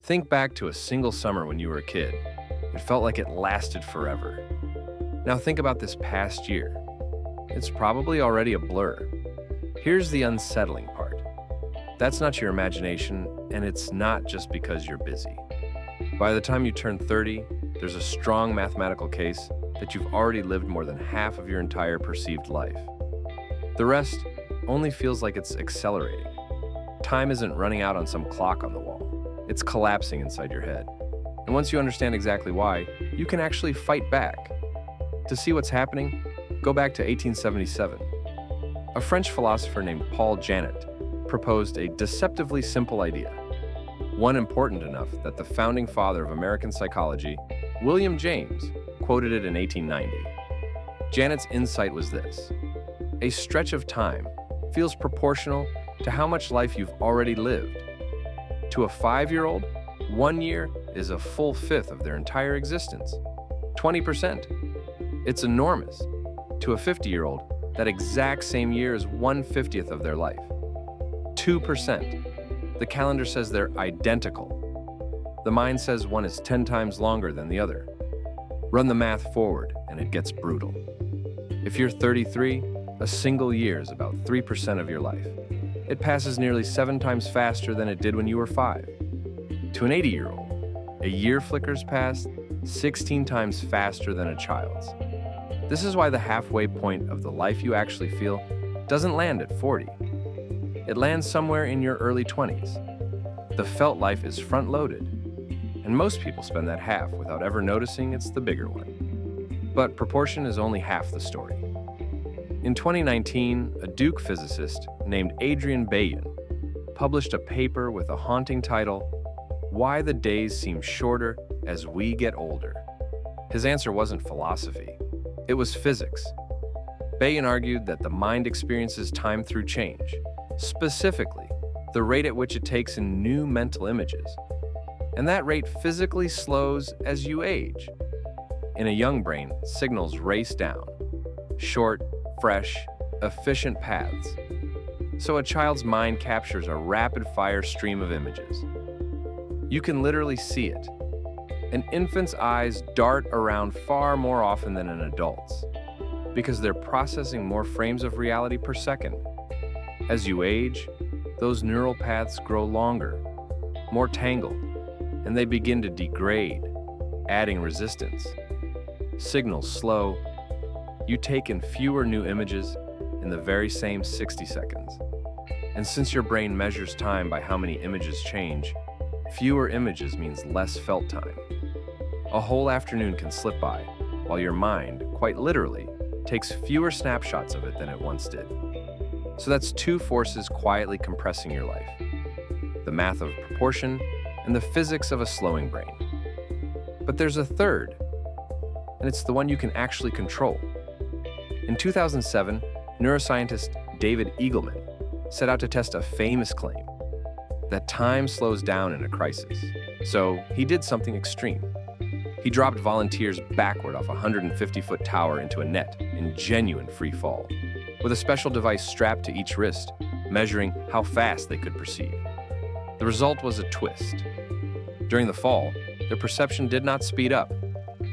Think back to a single summer when you were a kid. It felt like it lasted forever. Now think about this past year. It's probably already a blur. Here's the unsettling part. That's not your imagination, and it's not just because you're busy. By the time you turn 30, there's a strong mathematical case that you've already lived more than half of your entire perceived life. The rest only feels like it's accelerating. Time isn't running out on some clock on the wall. It's collapsing inside your head. And once you understand exactly why, you can actually fight back. To see what's happening, go back to 1877. A French philosopher named Paul Janet proposed a deceptively simple idea, one important enough that the founding father of American psychology, William James, quoted it in 1890. Janet's insight was this: a stretch of time feels proportional to how much life you've already lived. To a 5-year-old, 1 year is a full fifth of their entire existence, 20%. It's enormous. To a 50-year-old, that exact same year is 1/50th of their life. 2%. The calendar says they're identical. The mind says one is 10 times longer than the other. Run the math forward, and it gets brutal. If you're 33, a single year is about 3% of your life. It passes nearly 7 times faster than it did when you were 5. To an 80-year-old, a year flickers past 16 times faster than a child's. This is why the halfway point of the life you actually feel doesn't land at 40. It lands somewhere in your early 20s. The felt life is front-loaded, and most people spend that half without ever noticing it's the bigger one. But proportion is only half the story. In 2019, a Duke physicist named Adrian Bayin published a paper with a haunting title, "Why the Days Seem Shorter as We Get Older." His answer wasn't philosophy, it was physics. Bayin argued that the mind experiences time through change, specifically the rate at which it takes in new mental images. And that rate physically slows as you age. In a young brain, signals race down, short, fresh, efficient paths. So a child's mind captures a rapid-fire stream of images. You can literally see it. An infant's eyes dart around far more often than an adult's, because they're processing more frames of reality per second. As you age, those neural paths grow longer, more tangled, and they begin to degrade, adding resistance. Signals slow. You take in fewer new images in the very same 60 seconds. And since your brain measures time by how many images change, fewer images means less felt time. A whole afternoon can slip by, while your mind, quite literally, takes fewer snapshots of it than it once did. So that's 2 forces quietly compressing your life: the math of proportion and the physics of a slowing brain. But there's a third, and it's the one you can actually control. In 2007, neuroscientist David Eagleman set out to test a famous claim that time slows down in a crisis. So he did something extreme. He dropped volunteers backward off a 150-foot tower into a net in genuine free fall, with a special device strapped to each wrist, measuring how fast they could proceed. The result was a twist. During the fall, their perception did not speed up,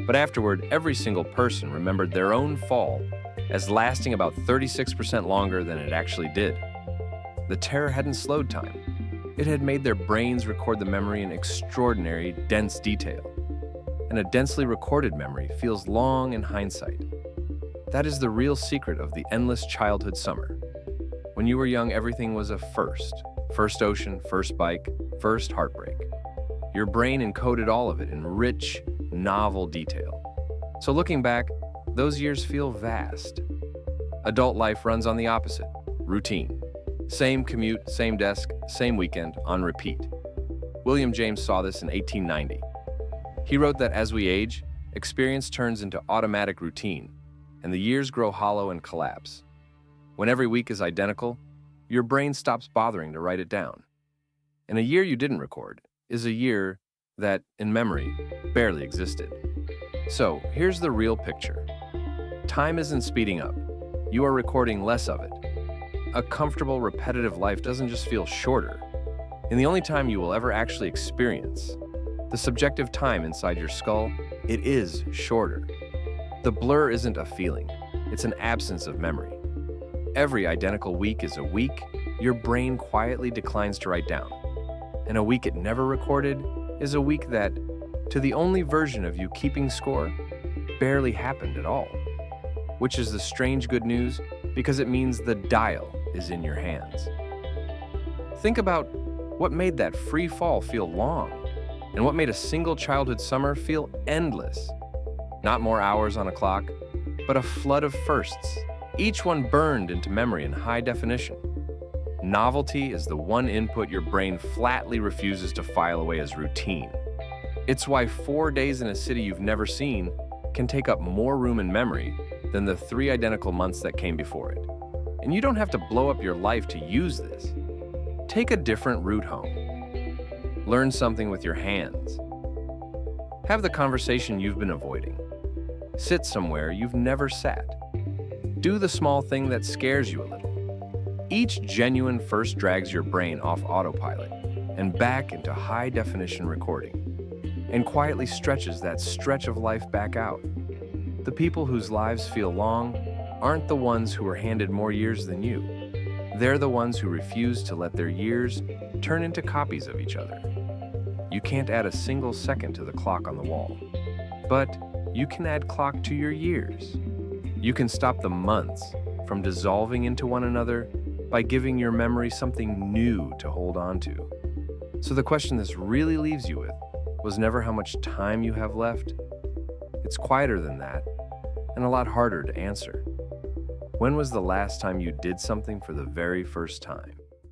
but afterward, every single person remembered their own fall as lasting about 36% longer than it actually did. The terror hadn't slowed time. It had made their brains record the memory in extraordinary, dense detail. And a densely recorded memory feels long in hindsight. That is the real secret of the endless childhood summer. When you were young, everything was a first. First ocean, first bike, first heartbreak. Your brain encoded all of it in rich, novel detail. So looking back, those years feel vast. Adult life runs on the opposite, routine. Same commute, same desk, same weekend, on repeat. William James saw this in 1890. He wrote that as we age, experience turns into automatic routine, and the years grow hollow and collapse. When every week is identical, your brain stops bothering to write it down. And a year you didn't record is a year that, in memory, barely existed. So, here's the real picture. Time isn't speeding up. You are recording less of it. A comfortable, repetitive life doesn't just feel shorter. And the only time you will ever actually experience The subjective time inside your skull, it is shorter. The blur isn't a feeling, it's an absence of memory. Every identical week is a week your brain quietly declines to write down. And a week it never recorded is a week that, to the only version of you keeping score, barely happened at all. Which is the strange good news because it means the dial is in your hands. Think about what made that free fall feel long and what made a single childhood summer feel endless. Not more hours on a clock, but a flood of firsts, each one burned into memory in high definition. Novelty is the one input your brain flatly refuses to file away as routine. It's why 4 days in a city you've never seen can take up more room in memory than the 3 identical months that came before it. And you don't have to blow up your life to use this. Take a different route home. Learn something with your hands. Have the conversation you've been avoiding. Sit somewhere you've never sat. Do the small thing that scares you a little. Each genuine first drags your brain off autopilot and back into high-definition recording, and quietly stretches that stretch of life back out. The people whose lives feel long aren't the ones who are handed more years than you. They're the ones who refuse to let their years turn into copies of each other. You can't add a single second to the clock on the wall, but you can add clock to your years. You can stop the months from dissolving into one another by giving your memory something new to hold on to. So the question this really leaves you with was never how much time you have left. It's quieter than that, and a lot harder to answer. When was the last time you did something for the very first time?